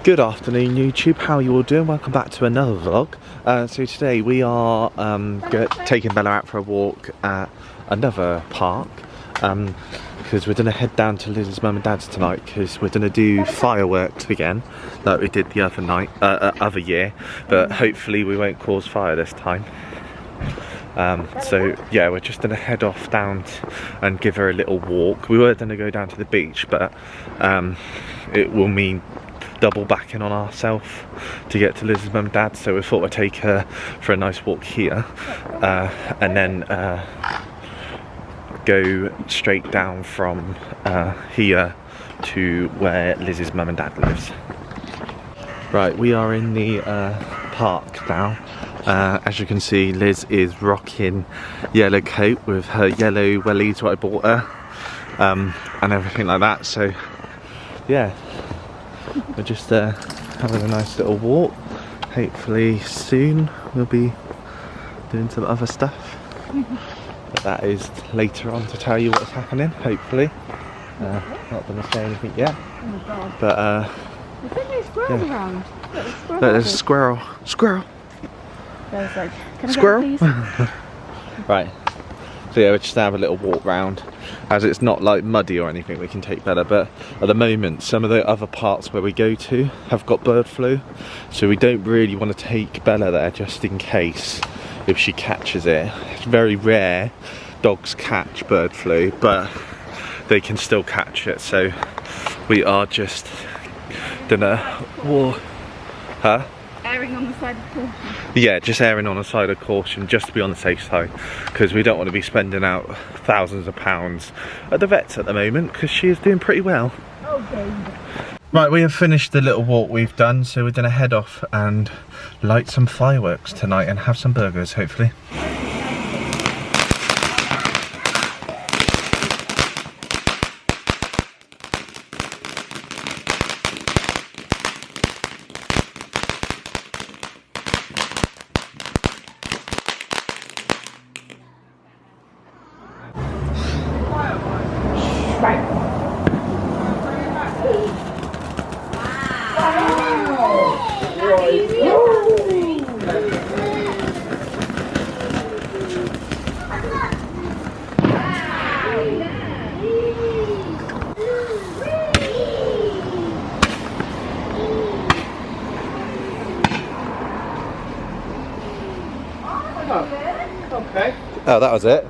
Good afternoon YouTube, how are you all doing? Welcome back to another vlog. So today we are taking Bella out for a walk at another park because we're going to head down to Liz's mum and dad's tonight because we're going to do fireworks again like we did the other year, but hopefully we won't cause fire this time. So yeah, we're just going to head off down and give her a little walk. We were going to go down to the beach, but it will mean double backing on ourselves to get to Liz's mum and dad, so we thought we'd take her for a nice walk here and then go straight down from here to where Liz's mum and dad lives. Right, we are in the park now. As you can see, Liz is rocking yellow coat with her yellow wellies what I bought her and everything like that, so yeah, we're just having a nice little walk. Hopefully soon we'll be doing some other stuff, but that is later on to tell you what's happening, hopefully. Not going to say anything yet. Oh my God. But I think there's squirrels around. Look, there's a squirrel. Squirrel! There's like, can I squirrel! get it, please? Right. So yeah, we're just gonna have a little walk round. As it's not like muddy or anything, we can take Bella, but at the moment some of the other parts where we go to have got bird flu, so we don't really want to take Bella there just in case if she catches it. It's very rare dogs catch bird flu, but they can still catch it, so we are just gonna walk. Erring on the side of caution. Yeah, just erring on the side of caution, just to be on the safe side, because we don't want to be spending out thousands of pounds at the vets at the moment, because she is doing pretty well. Okay. Right, we have finished the little walk we've done, so we're going to head off and light some fireworks tonight and have some burgers, hopefully. Okay. Oh, that was it.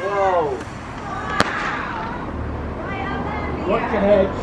Whoa. Watch your heads.